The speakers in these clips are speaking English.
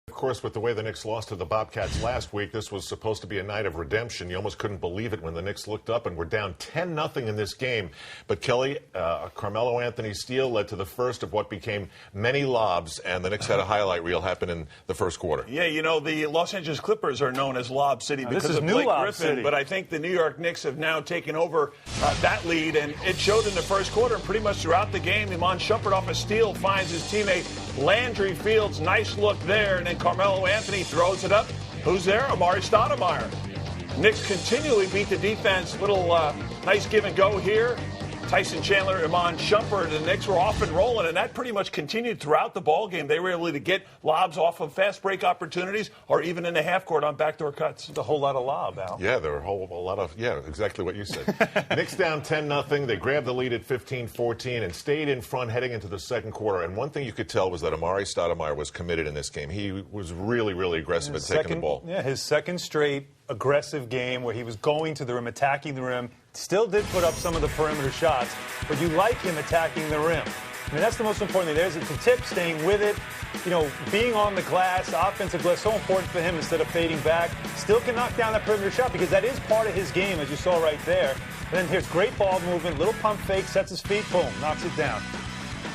Of course, with the way the Knicks lost to the Bobcats last week, this was supposed to be a night of redemption. You almost couldn't believe it when the Knicks looked up and were down 10-0 in this game. But Kelly, Carmelo Anthony's steal led to the first of what became many lobs, and the Knicks had a highlight reel happen in the first quarter. Yeah, you know, the Los Angeles Clippers are known as Lob City because of Blake Griffin, City. But I think the New York Knicks have now taken over that lead, and it showed in the first quarter and pretty much throughout the game. Iman Shumpert off a steal finds his teammate Landry Fields. Nice look there, and then Carmelo Anthony throws it up. Who's there? Amari Stoudemire. Knicks continually beat the defense. Little nice give and go here. Tyson Chandler, Iman Shumpert, the Knicks were off and rolling, and that pretty much continued throughout the ball game. They were able to get lobs off of fast break opportunities or even in the half court on backdoor cuts. It's a whole lot of lob, Al. Yeah, there were a lot of, exactly what you said. Knicks down 10-0. They grabbed the lead at 15-14 and stayed in front heading into the second quarter. And one thing you could tell was that Amari Stoudemire was committed in this game. He was really, really aggressive at taking the ball. Yeah, his second straight aggressive game where he was going to the rim, attacking the rim. Still did put up some of the perimeter shots, but you like him attacking the rim. I mean, that's the most important thing. There's the tip, staying with it. You know, being on the glass, offensive glass, so important for him instead of fading back. Still can knock down that perimeter shot because that is part of his game, as you saw right there. And then here's great ball movement, little pump fake, sets his feet, boom, knocks it down.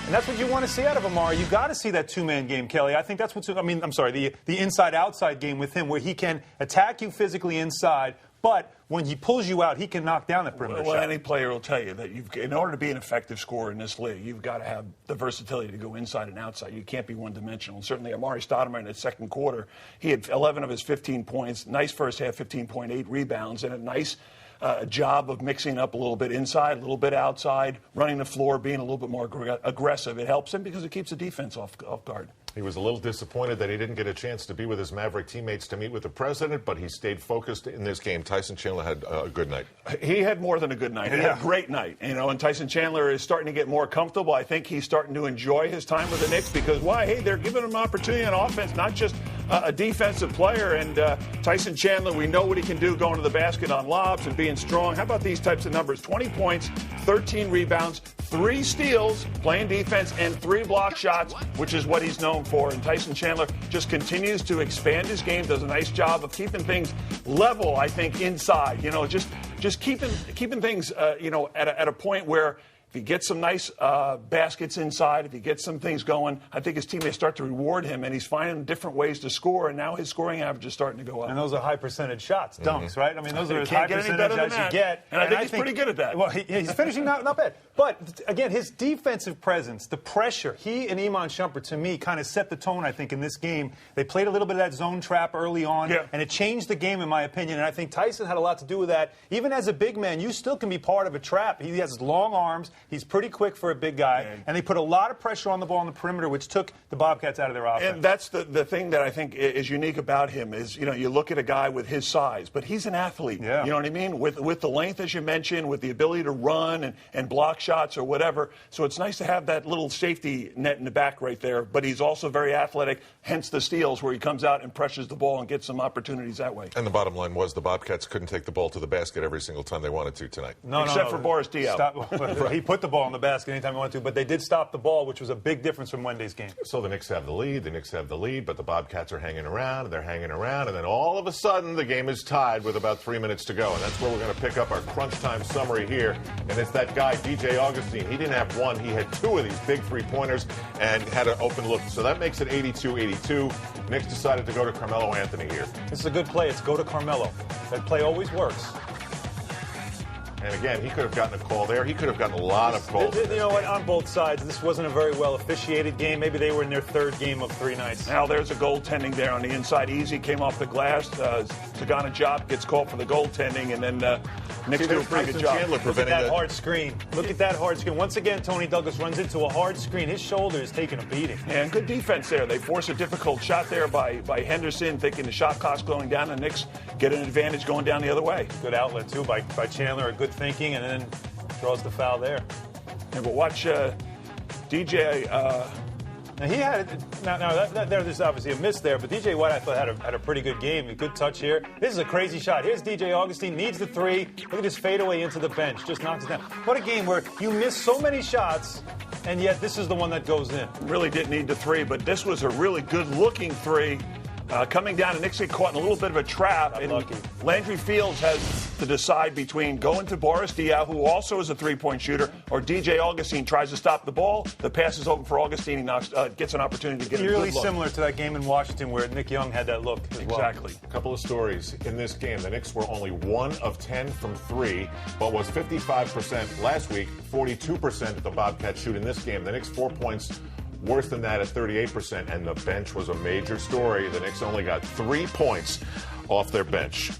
And that's what you want to see out of Amari. You've got to see that two-man game, Kelly. I think that's the inside-outside game with him, where he can attack you physically inside, but when he pulls you out, he can knock down that perimeter shot. Any player will tell you that in order to be an effective scorer in this league, you've got to have the versatility to go inside and outside. You can't be one-dimensional. And certainly Amari Stoudemire in the second quarter, he had 11 of his 15 points, nice first half, 15.8 rebounds, and a nice job of mixing up a little bit inside, a little bit outside, running the floor, being a little bit more aggressive. It helps him because it keeps the defense off guard. He was a little disappointed that he didn't get a chance to be with his Maverick teammates to meet with the president, but he stayed focused in this game. Tyson Chandler had a good night. He had more than a good night. He had a great night. You know, and Tyson Chandler is starting to get more comfortable. I think he's starting to enjoy his time with the Knicks because, they're giving him an opportunity on offense, not just a defensive player. And Tyson Chandler, we know what he can do going to the basket on lobs and being strong. How about these types of numbers? 20 points, 13 rebounds, 3 steals, playing defense, and 3 block shots, which is what he's known for. And Tyson Chandler just continues to expand his game, does a nice job of keeping things level, I think, inside. You know, just keeping things, at a point where if he gets some nice baskets inside, if he gets some things going, I think his teammates start to reward him, and he's finding different ways to score, and now his scoring average is starting to go up. And those are high percentage shots, dunks, right? I mean, those are as high percentage as you get. And I think he's pretty good at that. Well, he's finishing not bad. But, again, his defensive presence, the pressure, he and Iman Shumpert, to me, kind of set the tone, I think, in this game. They played a little bit of that zone trap early on, and it changed the game, in my opinion. And I think Tyson had a lot to do with that. Even as a big man, you still can be part of a trap. He has long arms. He's pretty quick for a big guy, and they put a lot of pressure on the ball on the perimeter, which took the Bobcats out of their offense. And that's the thing that I think is unique about him is, you look at a guy with his size, but he's an athlete. Yeah. You know what I mean? With the length, as you mentioned, with the ability to run and block shots or whatever. So it's nice to have that little safety net in the back right there, but he's also very athletic, hence the steals where he comes out and pressures the ball and gets some opportunities that way. And the bottom line was the Bobcats couldn't take the ball to the basket every single time they wanted to tonight. Except for Boris Diaw. He put the ball in the basket anytime he wanted to, but they did stop the ball, which was a big difference from Wednesday's game. So the Knicks have the lead, but the Bobcats are hanging around, and then all of a sudden the game is tied with about 3 minutes to go, and that's where we're going to pick up our crunch time summary here, and it's that guy, DJ Augustine. He didn't have one, he had 2 of these big three-pointers and had an open look, so that makes it 82-82. Knicks decided to go to Carmelo Anthony here. This is a good play. It's go to Carmelo. That play always works. And again, he could have gotten a call there. He could have gotten a lot of calls. You know what? On both sides, this wasn't a very well officiated game. Maybe they were in their 3rd game of 3 nights. Now there's a goaltending there on the inside. Easy came off the glass. Sagana Job gets called for the goaltending, and then Knicks do a pretty good job. Look at that hard screen. Look at that hard screen. Once again, Tony Douglas runs into a hard screen. His shoulder is taking a beating. And good defense there. They force a difficult shot there by Henderson, thinking the shot clock's going down, and Knicks get an advantage going down the other way. Good outlet, too, by Chandler. A good thinking, and then draws the foul there. Yeah, but watch DJ. Now he had there's obviously a miss there, but DJ White I thought had a pretty good game, a good touch here. This is a crazy shot. Here's DJ Augustine, needs the 3. Look at his fadeaway into the bench, just knocks it down. What a game where you miss so many shots, and yet this is the one that goes in. Really didn't need the three, but this was a really good-looking three. Coming down, and Knicks get caught in a little bit of a trap. And Landry Fields has to decide between going to Boris Diaw, who also is a three-point shooter, or DJ Augustine tries to stop the ball. The pass is open for Augustine. He gets an opportunity to get a good look. Really similar to that game in Washington where Nick Young had that look as well. Exactly. A couple of stories in this game. The Knicks were only 1 of 10 from 3, but was 55% last week, 42% the Bobcats shoot in this game. The Knicks 4 points worse than that at 38%, and the bench was a major story. The Knicks only got 3 points off their bench.